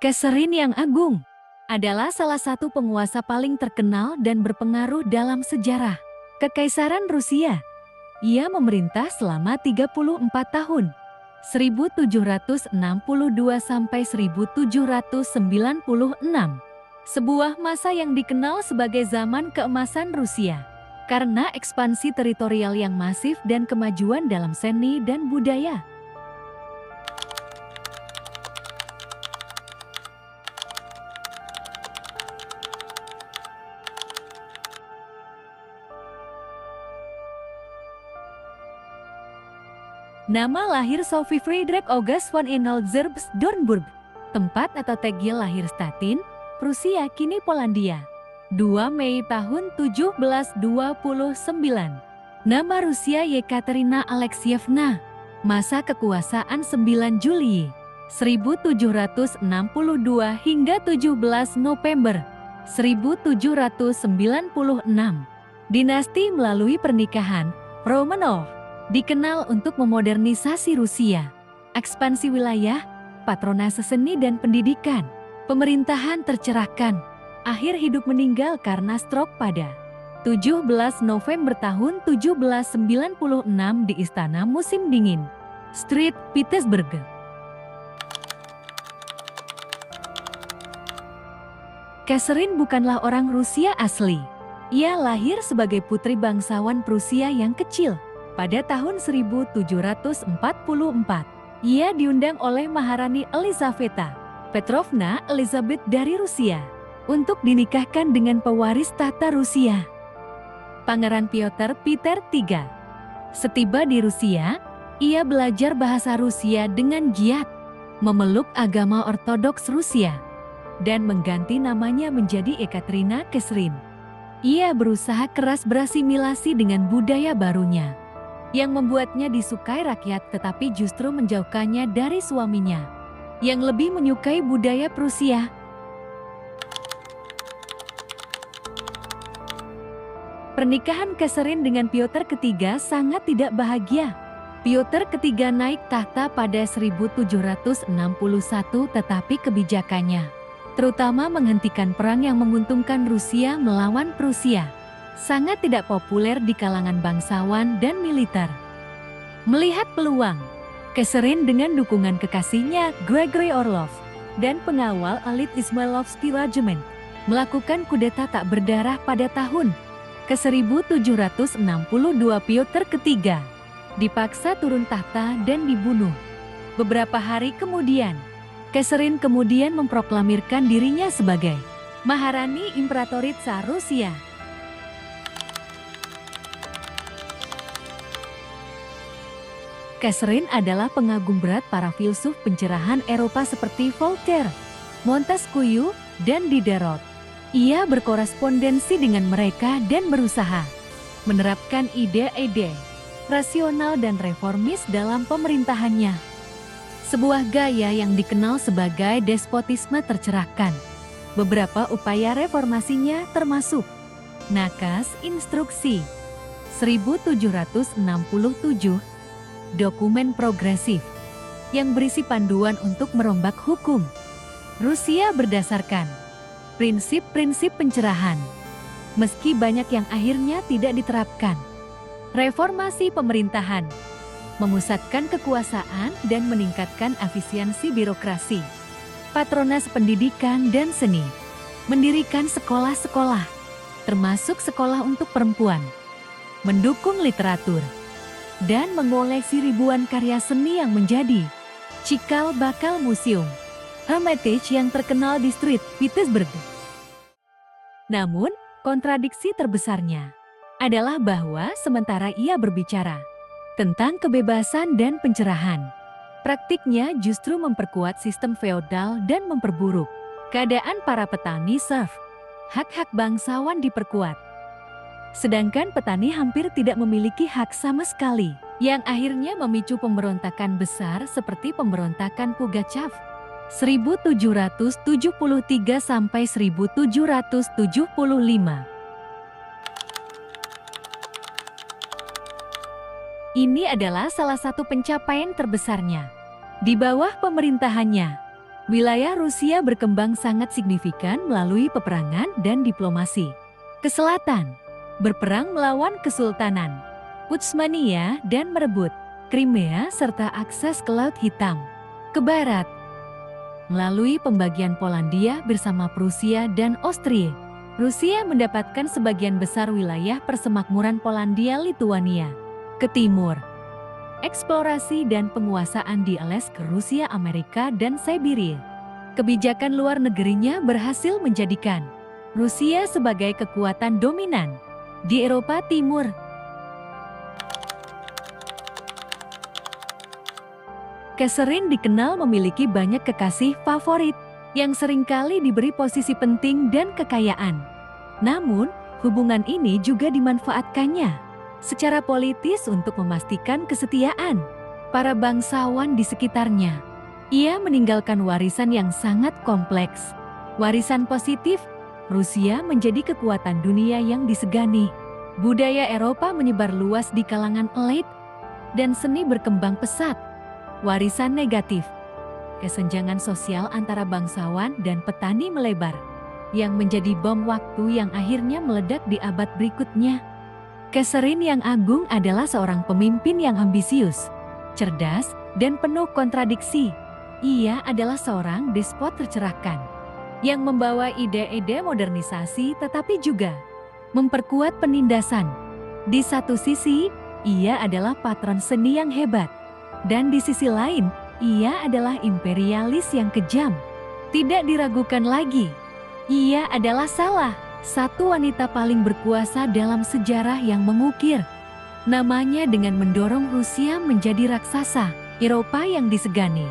Kaisar yang Agung adalah salah satu penguasa paling terkenal dan berpengaruh dalam sejarah Kekaisaran Rusia. Ia memerintah selama 34 tahun, 1762 sampai 1796. Sebuah masa yang dikenal sebagai zaman keemasan Rusia karena ekspansi teritorial yang masif dan kemajuan dalam seni dan budaya. Nama lahir Sophie Friedrich August von Engelzerbst-Dornburg, tempat atau Tegil lahir Statin, Prusia kini Polandia. 2 Mei tahun 1729. Nama Rusia Yekaterina Alexievna. Masa kekuasaan 9 Juli 1762 hingga 17 November 1796. Dinasti melalui pernikahan Romanov dikenal untuk memodernisasi Rusia, ekspansi wilayah, patronase seni dan pendidikan, pemerintahan tercerahkan. Akhir hidup meninggal karena stroke pada 17 November tahun 1796 di Istana Musim Dingin, Street, Petersburg. Catherine bukanlah orang Rusia asli. Ia lahir sebagai putri bangsawan Prusia yang kecil. Pada tahun 1744, ia diundang oleh Maharani Elizaveta Petrovna Elizabeth dari Rusia untuk dinikahkan dengan pewaris tahta Rusia, Pangeran Piotr Peter III. Setiba di Rusia, ia belajar bahasa Rusia dengan giat, memeluk agama Ortodoks Rusia, dan mengganti namanya menjadi Ekaterina Catherine. Ia berusaha keras berasimilasi dengan budaya barunya, yang membuatnya disukai rakyat tetapi justru menjauhkannya dari suaminya, yang lebih menyukai budaya Prusia. Pernikahan Catherine dengan Piotr III sangat tidak bahagia. Piotr III naik tahta pada 1761 tetapi kebijakannya, terutama menghentikan perang yang menguntungkan Rusia melawan Prusia, sangat tidak populer di kalangan bangsawan dan militer. Melihat peluang, Catherine dengan dukungan kekasihnya Gregory Orlov dan pengawal elit Ismailovsky Regiment melakukan kudeta tak berdarah pada tahun ke-1762. Piotr III dipaksa turun tahta dan dibunuh. Beberapa hari kemudian, Catherine kemudian memproklamirkan dirinya sebagai Maharani Imperatorica Rusia. Catherine adalah pengagum berat para filsuf pencerahan Eropa seperti Voltaire, Montesquieu, dan Diderot. Ia berkorespondensi dengan mereka dan berusaha menerapkan ide-ide rasional dan reformis dalam pemerintahannya. Sebuah gaya yang dikenal sebagai despotisme tercerahkan. Beberapa upaya reformasinya termasuk Nakas Instruksi 1767, dokumen progresif yang berisi panduan untuk merombak hukum Rusia berdasarkan prinsip-prinsip pencerahan, meski banyak yang akhirnya tidak diterapkan. Reformasi pemerintahan, memusatkan kekuasaan dan meningkatkan efisiensi birokrasi, patronas pendidikan dan seni, mendirikan sekolah-sekolah, termasuk sekolah untuk perempuan, mendukung literatur, dan mengoleksi ribuan karya seni yang menjadi cikal bakal museum Hermitage yang terkenal di Street, Petersburg. Namun, kontradiksi terbesarnya adalah bahwa sementara ia berbicara tentang kebebasan dan pencerahan, praktiknya justru memperkuat sistem feodal dan memperburuk keadaan para petani serf. Hak-hak bangsawan diperkuat, sedangkan petani hampir tidak memiliki hak sama sekali, yang akhirnya memicu pemberontakan besar seperti pemberontakan Pugachev 1773 sampai 1775. Ini adalah salah satu pencapaian terbesarnya. Di bawah pemerintahannya, Wilayah Rusia berkembang sangat signifikan melalui peperangan dan diplomasi. Ke selatan, berperang melawan Kesultanan Utsmania dan merebut Crimea serta akses ke Laut Hitam. Ke barat, melalui pembagian Polandia bersama Prusia dan Austria, Rusia mendapatkan sebagian besar wilayah persemakmuran Polandia-Lituania. Ke timur, eksplorasi dan penguasaan di Alaska, Rusia, Amerika, dan Siberia. Kebijakan luar negerinya berhasil menjadikan Rusia sebagai kekuatan dominan di Eropa Timur. Catherine dikenal memiliki banyak kekasih favorit yang seringkali diberi posisi penting dan kekayaan. Namun, hubungan ini juga dimanfaatkannya secara politis untuk memastikan kesetiaan para bangsawan di sekitarnya. Ia meninggalkan warisan yang sangat kompleks. Warisan positif, Rusia menjadi kekuatan dunia yang disegani. Budaya Eropa menyebar luas di kalangan elit dan seni berkembang pesat. Warisan negatif, kesenjangan sosial antara bangsawan dan petani melebar, yang menjadi bom waktu yang akhirnya meledak di abad berikutnya. Catherine yang Agung adalah seorang pemimpin yang ambisius, cerdas, dan penuh kontradiksi. Ia adalah seorang despot tercerahkan, yang membawa ide-ide modernisasi tetapi juga memperkuat penindasan. Di satu sisi, ia adalah patron seni yang hebat. Dan di sisi lain, ia adalah imperialis yang kejam. Tidak diragukan lagi, ia adalah salah satu wanita paling berkuasa dalam sejarah yang mengukir namanya dengan mendorong Rusia menjadi raksasa Eropa yang disegani.